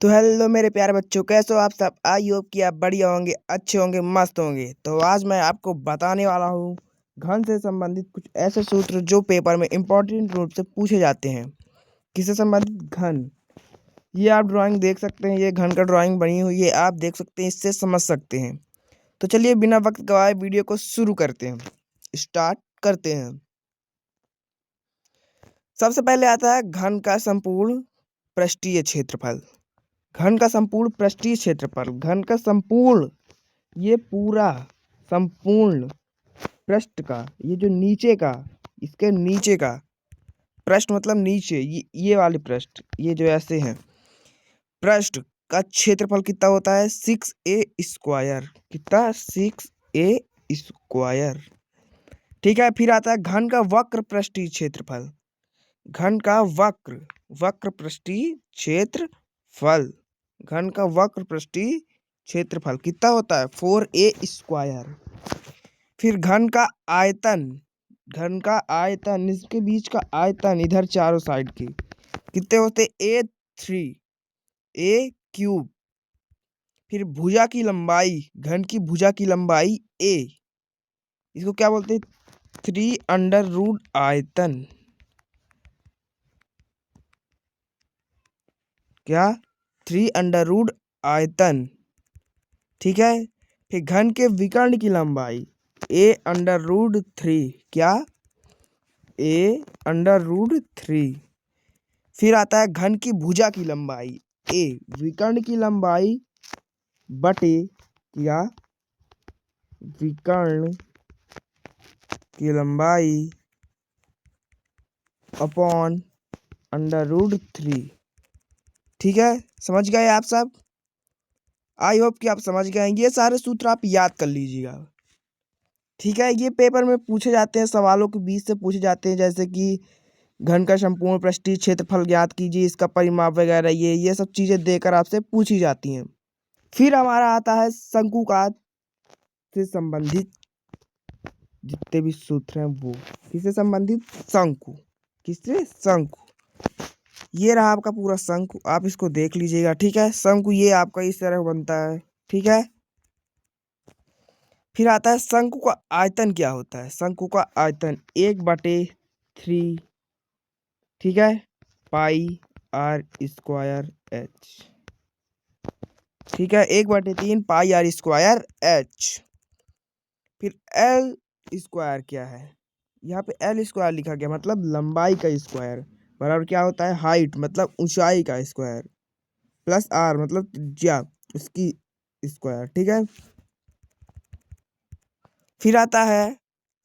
तो हेलो मेरे प्यारे बच्चों, कैसे हो आप सब। आई होप कि आप बढ़िया होंगे, अच्छे होंगे, मस्त होंगे। तो आज मैं आपको बताने वाला हूँ घन से संबंधित कुछ ऐसे सूत्र जो पेपर में इम्पोर्टेंट रूप से पूछे जाते हैं। किससे संबंधित? घन। ये आप ड्राइंग देख सकते हैं, ये घन का ड्राइंग बनी हुई है, आप देख सकते हैं, इससे समझ सकते हैं। तो चलिए बिना वक्त गवाए वीडियो को शुरू करते हैं, स्टार्ट करते हैं। सबसे पहले आता है घन का संपूर्ण पृष्ठीय क्षेत्रफल। घन का संपूर्ण पृष्ठीय क्षेत्रफल, घन का संपूर्ण, ये पूरा संपूर्ण पृष्ठ का, ये जो नीचे का, इसके नीचे का पृष्ठ मतलब नीचे, ये वाले पृष्ठ, ये जो ऐसे हैं, पृष्ठ का क्षेत्रफल कितना होता है? 6a²। कितना? 6a²। ठीक है। फिर आता है घन का वक्र पृष्ठीय क्षेत्रफल। घन का वक्र पृष्ठीय क्षेत्रफल, घन का वक्र पृष्ठीय क्षेत्रफल कितना होता है? 4a²। फिर घन का आयतन, घन का आयतन, इसके बीच का आयतन, इधर चारों साइड के कितने होते? a3। फिर भुजा की लंबाई, घन की भुजा की लंबाई a, इसको क्या बोलते हैं? 3√, आयतन क्या? 3√, आयतन। ठीक है। फिर घन के विकर्ण की लंबाई a√3। क्या? a√3। फिर आता है घन की भुजा की लंबाई a, विकर्ण की लंबाई बटे, क्या? विकर्ण की लंबाई अपॉन √3। ठीक है, समझ गए आप सब? आई होप कि आप समझ गए हैं। ये सारे सूत्र आप याद कर लीजिएगा। ठीक है। ये पेपर में पूछे जाते हैं, सवालों के बीच से पूछे जाते हैं, जैसे कि घन का संपूर्ण पृष्ठीय क्षेत्रफल ज्ञात कीजिए, इसका परिमाप वगैरह, ये सब चीजें देकर आपसे पूछी जाती हैं। फिर हमारा आता है शंकुकात से संबंधित जितने भी सूत्र हैं वो किससे संबंधित? शंकु। किससे? शंकु। ये रहा आपका पूरा शंकु, आप इसको देख लीजिएगा। ठीक है। शंकु ये आपका इस तरह बनता है। ठीक है। फिर आता है शंकु का आयतन क्या होता है? शंकु का आयतन 1/3, ठीक है, πr²h। ठीक है, 1/3 πr²h। फिर l² क्या है? यहाँ पे l² लिखा गया, मतलब लंबाई का स्क्वायर, बराबर क्या होता है? हाइट मतलब ऊंचाई का स्क्वायर, प्लस r मतलब त्रिज्या उसकी स्क्वायर। ठीक है। फिर आता है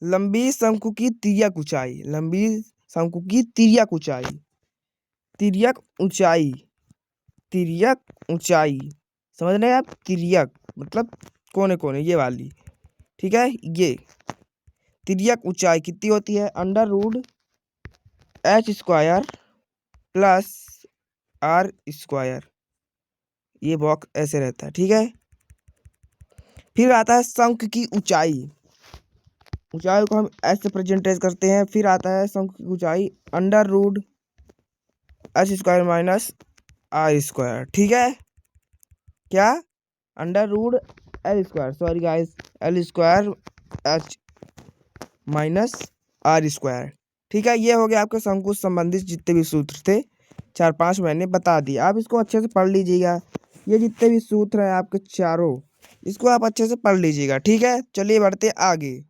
लंबी शंकु की तिर्यक ऊंचाई। लंबी शंकु की तिर्यक ऊंचाई, तिर्यक ऊंचाई, तिर्यक ऊंचाई, समझ रहे हैं आप? तिर्यक मतलब कोने कोने, ये वाली। ठीक है। ये तिर्यक ऊंचाई कितनी होती है? √h² plus r²। ये बॉक्स ऐसे रहता है। ठीक है। फिर आता है शंकु की ऊंचाई। ऊंचाई को हम ऐसे प्रेजेंटेज करते हैं। फिर आता है शंकु की ऊंचाई √h² माइनस r²। ठीक है। क्या? √l², sorry guys, l² h minus r²। ठीक है। ये हो गया आपके शंकु से संबंधित जितने भी सूत्र थे, 4-5 मैंने बता दिए। आप इसको अच्छे से पढ़ लीजिएगा। ये जितने भी सूत्र हैं आपके चारों, इसको आप अच्छे से पढ़ लीजिएगा। ठीक है। चलिए बढ़ते आगे।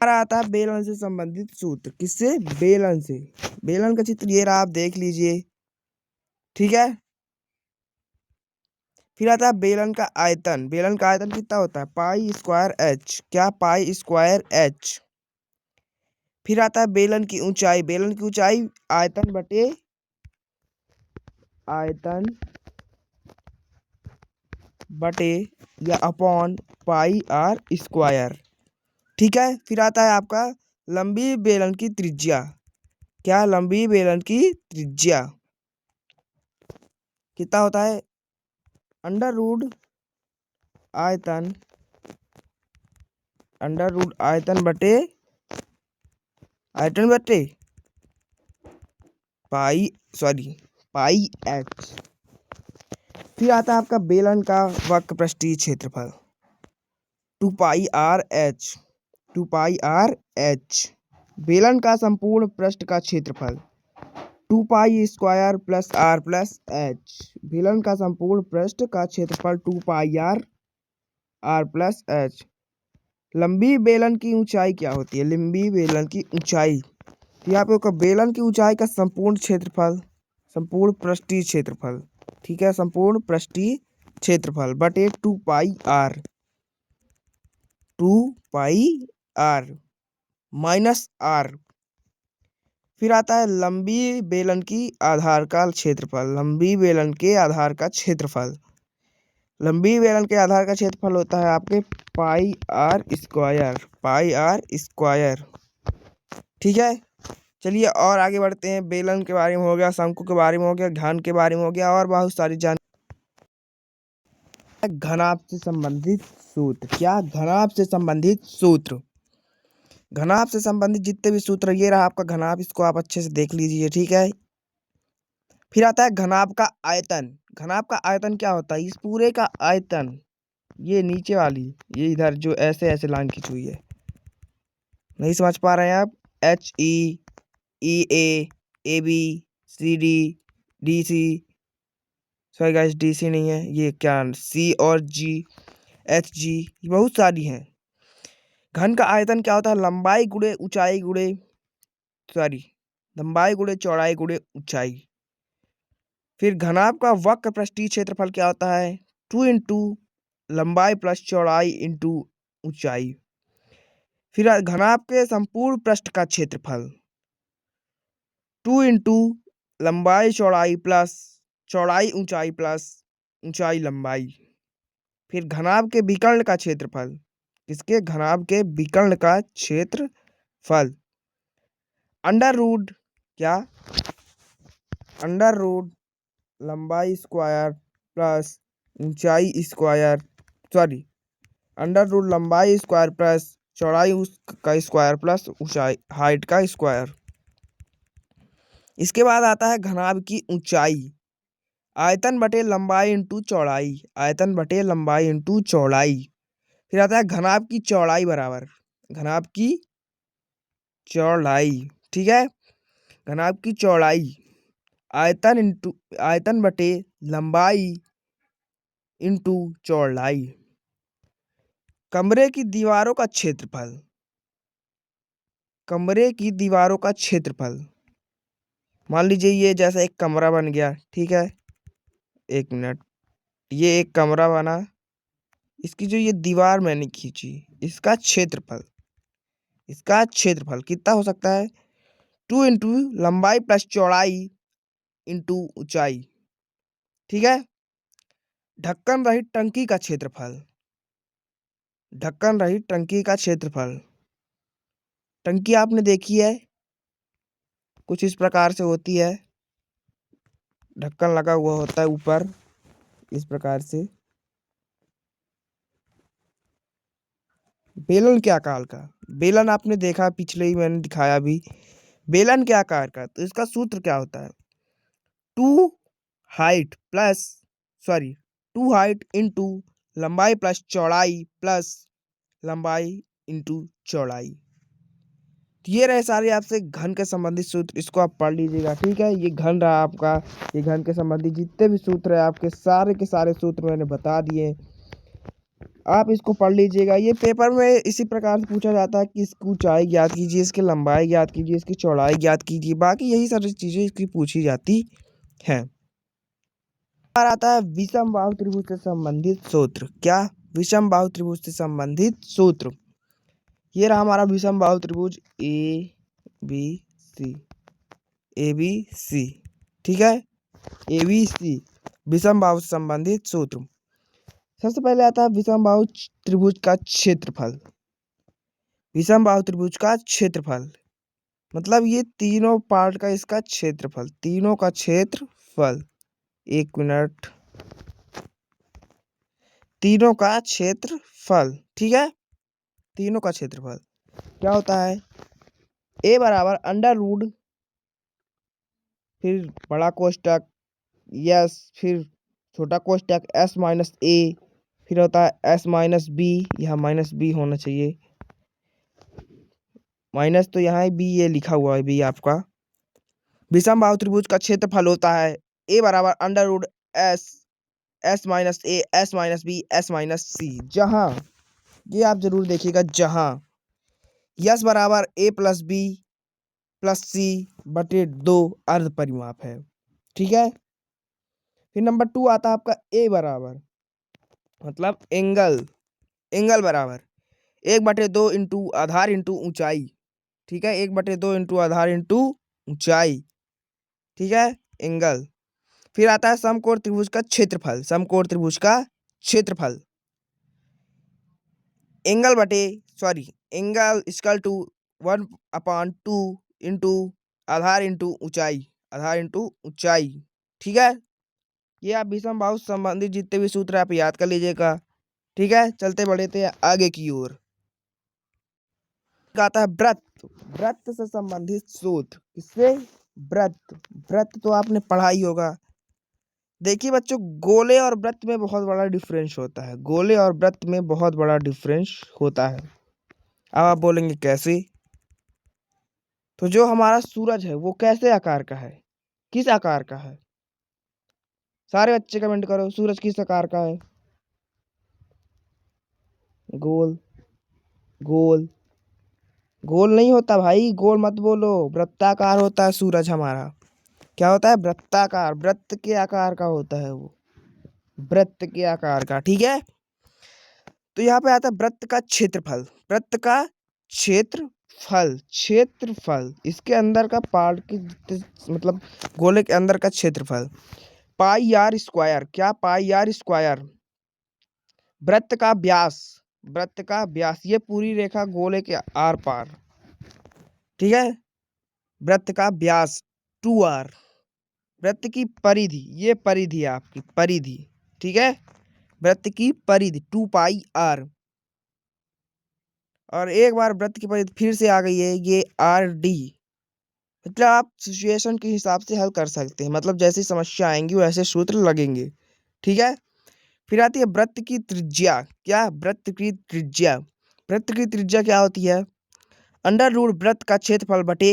हमारा आता है बेलन से संबंधित सूत्र। किससे? बेलन से। बेलन का चित्र ये रहा, आप देख लीजिए। ठीक है। फिर आता है बेलन का आयतन। बेलन का आयतन कितना होता है? π²h। क्या? π²h। फिर आता है बेलन की ऊंचाई। बेलन की ऊंचाई आयतन बटे आयतन बटे या अपॉन πr²। ठीक है। फिर आता है आपका लंबी बेलन की त्रिज्या। क्या? लंबी बेलन की त्रिज्या कितना होता है? √, आयतन, आयतन बटे पाई, सॉरी, πh। फिर आता है आपका बेलन का वक्र पृष्ठीय क्षेत्रफल 2 pi R H. 2 pi R H. बेलन का संपूर्ण पृष्ठ का क्षेत्रफल 2 pi square plus R plus H. बेलन का संपूर्ण पृष्ठ का क्षेत्रफल 2 पाई आर प्लस एच। लंबी बेलन की ऊंचाई क्या होती है? लंबी बेलन की ऊंचाई, तो यहाँ पे बेलन की ऊंचाई का संपूर्ण क्षेत्रफल, संपूर्ण पृष्ठीय क्षेत्रफल, ठीक है, संपूर्ण पृष्ठीय क्षेत्रफल बटे 2 pi R. 2 pi R minus R. फिर आता है लंबी बेलन की आधार का क्षेत्रफल। लंबी बेलन के आधार का क्षेत्रफल, लंबी बेलन के आधार का क्षेत्रफल होता है आपके pi R square. Pi R square, ठीक है। चलिए और आगे बढ़ते हैं। बेलन के बारे में हो गया, शंकु के बारे में हो गया, घन के बारे में हो गया और बहुत सारी जान। घनाभ से संबंधित सूत्र। क्या? घनाभ से संबंधित सूत्र। घनाभ से संबंधित जितने भी सूत्र, ये रहा आपका घनाभ, इसको आप अच्छे से देख लीजिए, ठीक है। फिर आता है घनाभ का आयतन। घनाभ का आयतन क्या होता है? इस पूरे का आयतन, ये नीचे वाली, ये इधर जो ऐसे ऐसे लाइन खींची हुई है, नहीं समझ पा रहे हैं आप? H E, E A B, C D, D C, sorry guys D C नहीं है, ये क्या, सी और जी, एच जी, बहुत सारी हैं। घन का आयतन क्या होता है? लंबाई गुणे ऊंचाई गुणे, सॉरी, लंबाई गुणे चौड़ाई गुणे ऊंचाई। फिर घनाभ का वक्र पृष्ठीय क्षेत्रफल क्या होता है? 2 इंटू लंबाई प्लस चौड़ाई इंटू ऊंचाई। फिर घनाभ के संपूर्ण पृष्ठ का क्षेत्रफल 2 इंटू लंबाई चौड़ाई प्लस चौड़ाई ऊंचाई प्लस ऊंचाई लंबाई। फिर घनाभ के विकर्ण का क्षेत्रफल, किसके? घनाभ के विकर्ण का क्षेत्रफल अंडर रूट, क्या? अंडर रूट लंबाई स्क्वायर प्लस ऊंचाई स्क्वायर, सॉरी, अंडर रूट लंबाई स्क्वायर प्लस चौड़ाई का स्क्वायर प्लस ऊंचाई हाइट का स्क्वायर। इसके बाद आता है घनाभ की ऊंचाई। आयतन बटे लंबाई इंटू चौड़ाई। आयतन बटे लंबाई इंटू चौड़ाई। फिर आता है घनाभ की चौड़ाई बराबर, घनाभ की चौड़ाई, ठीक है, घनाभ की चौड़ाई आयतन इंटू आयतन बटे लंबाई इंटू चौड़ाई। कमरे की दीवारों का क्षेत्रफल, कमरे की दीवारों का क्षेत्रफल, मान लीजिए ये जैसा एक कमरा बन गया, ठीक है, एक मिनट, ये एक कमरा बना, इसकी जो ये दीवार मैंने खींची, इसका क्षेत्रफल, इसका क्षेत्रफल कितना हो सकता है? 2 इंटू लंबाई प्लस चौड़ाई इंटू ऊंचाई, ठीक है। ढक्कन रहित टंकी का क्षेत्रफल, ढक्कन रहित टंकी का क्षेत्रफल। टंकी आपने देखी है, कुछ इस प्रकार से होती है, ढक्कन लगा हुआ होता है ऊपर इस प्रकार से। बेलन के आकार का, बेलन आपने देखा, पिछले ही मैंने दिखाया भी, बेलन के आकार का, तो इसका सूत्र क्या होता है? 2 height plus, sorry, 2 height into लंबाई प्लस चौड़ाई प्लस लंबाई इंटू चौड़ाई। तो ये रहे सारे आपसे घन के संबंधित सूत्र, इसको आप पढ़ लीजिएगा, ठीक है। ये घन रहा आपका, ये घन के संबंधित जितने भी सूत्र है आपके सारे के सारे सूत्र मैंने बता दिए, आप इसको पढ़ लीजिएगा। ये पेपर में इसी प्रकार से पूछा जाता है कि इसकी ऊंचाई ज्ञात कीजिए, इसकी लंबाई ज्ञात कीजिए, इसकी चौड़ाई ज्ञात कीजिए, बाकी यही सारी चीजें इसकी पूछी जाती हैं। आता है विषम बाहु त्रिभुज से संबंधित सूत्र। क्या? विषम बाहु त्रिभुज से संबंधित सूत्र। ये रहा हमारा विषम बाहु त्रिभुज ए बी सी, ए बी सी, ठीक है, ए बी सी, विषम बाहु से संबंधित सूत्र। सबसे पहले आता है विषम बाहु त्रिभुज का क्षेत्रफल। विषम बाहु त्रिभुज का क्षेत्रफल मतलब ये तीनों पार्ट का इसका क्षेत्रफल, तीनों का क्षेत्रफल, एक मिनट, तीनों का क्षेत्रफल, ठीक है, तीनों का क्षेत्रफल क्या होता है? ए बराबर अंडर रूट, फिर बड़ा कोष्टक, यस, फिर छोटा कोष्टक एस माइनस ए, फिर होता है एस माइनस बी, यहाँ माइनस बी होना चाहिए, माइनस तो यहाँ बी ये लिखा हुआ है बी आपका। विषम बाहु त्रिभुज का क्षेत्रफल होता है ए बराबर under root S, S minus A, S minus B, S minus C. जहां ये आप जरूर देखिएगा, जहां यस बराबर A plus B plus C बटे 2 अर्ध परिमाप है। ठीक है। फिर नंबर 2 आता है आपका ए बराबर, मतलब एंगल, एंगल बराबर 1/2 इंटू आधार इंटू ऊंचाई। ठीक है, 1/2 इंटू आधार इंटू ऊंचाई। ठीक है, एंगल। फिर आता है समकोण त्रिभुज का क्षेत्रफल, समकोण त्रिभुज का क्षेत्रफल एंगल बटे sorry angle equal to 1/2 into आधार इंटू ऊंचाई, आधार इंटू ऊंचाई। ठीक है, ये आप विषम बाहु से संबंधित जितने भी सूत्र आप याद कर लीजिएगा। ठीक है, चलते बढ़े थे आगे की ओर। आता है वृत्त, वृत्त से संबंधित सूत्र। किससे? वृत्त, वृत्त तो आपने पढ़ा ही होगा। देखिए बच्चों, गोले और वृत्त में बहुत बड़ा डिफरेंस होता है, गोले और वृत्त में बहुत बड़ा डिफरेंस होता है। अब आप बोलेंगे कैसे? तो जो हमारा सूरज है वो कैसे आकार का है, किस आकार का है? सारे बच्चे कमेंट करो, सूरज किस आकार का है? गोल, गोल, गोल नहीं होता भाई, गोल मत बोलो, वृत्ताकार होता है सूरज हमारा। क्या होता है? वृत्ताकार, वृत्त के आकार का होता है वो, वृत्त के आकार का। ठीक है, तो यहाँ पे आता है वृत्त का क्षेत्रफल, वृत्त का क्षेत्रफल, क्षेत्रफल इसके अंदर का पार्ट की मतलब गोले के अंदर का क्षेत्रफल पाई आर स्क्वायर। क्या? Pi R square. वृत्त का व्यास, वृत्त का व्यास, ये पूरी रेखा गोले के आर पार। ठीक है, वृत्त का व्यास 2r। वृत्त की परिधि, ये परिधि है आपकी परिधि। ठीक है, वृत्त की परिधि 2πr। और एक बार वृत्त की परिधि फिर से आ गई है, ये rd। मतलब आप सिचुएशन के हिसाब से हल कर सकते हैं, मतलब जैसी समस्या आएंगी वैसे सूत्र लगेंगे। ठीक है, फिर आती है वृत्त की त्रिज्या। क्या? वृत्त की त्रिज्या, वृत्त की त्रिज्या क्या होती है? अंडर रूट वृत्त का क्षेत्रफल बटे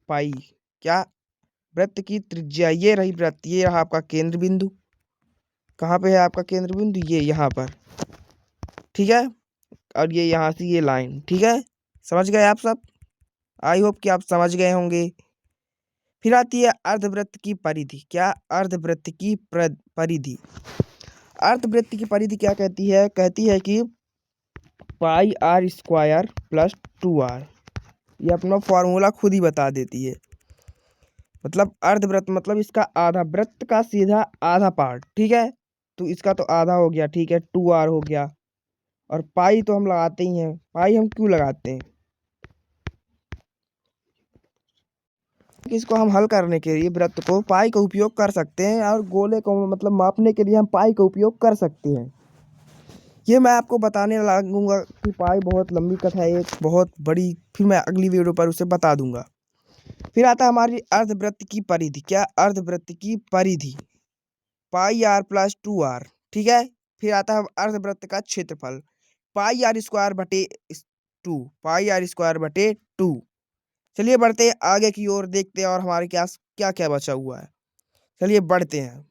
पाई। क्या? वृत्त की त्रिज्या, ये रही वृत्त, ये रहा आपका केंद्र बिंदु। कहाँ पे है आपका केंद्र बिंदु? ये यहाँ पर। ठीक है, और ये यहाँ से ये लाइन। ठीक है, समझ गए आप सब? आई होप कि आप समझ गए होंगे। फिर आती है अर्धवृत्त की परिधि। क्या? अर्धवृत्त की परिधि, अर्धवृत्त की परिधि क्या कहती है? कहती है कि पाई आर स्क्वायर प्लस 2r। ये अपना फॉर्मूला खुद ही बता देती है। मतलब अर्धवृत्त मतलब इसका आधा, वृत्त का सीधा आधा पार्ट। ठीक है, तो इसका तो आधा हो गया। ठीक है, 2r हो गया। और पाई तो हम लगाते ही हैं। पाई हम क्यों लगाते हैं? इसको हम हल करने के लिए वृत्त को पाई का उपयोग कर सकते हैं, और गोले को मतलब मापने के लिए हम पाई का उपयोग कर सकते हैं। ये मैं आपको बताने लगूंगा कि पाई बहुत लंबी कथा है, एक बहुत बड़ी, फिर मैं अगली वीडियो पर उसे बता दूंगा। फिर आता है हमारी अर्धवृत्त की परिधि। क्या? अर्धवृत्त की परिधि पाई आर प्लस 2r। ठीक है, फिर आता है अर्धवृत्त का क्षेत्रफल पाई आर स्क्वायर बटे 2, पाई आर स्क्वायर बटे 2। चलिए बढ़ते हैं आगे की ओर, देखते हैं और हमारे क्या क्या क्या बचा हुआ है। चलिए बढ़ते हैं।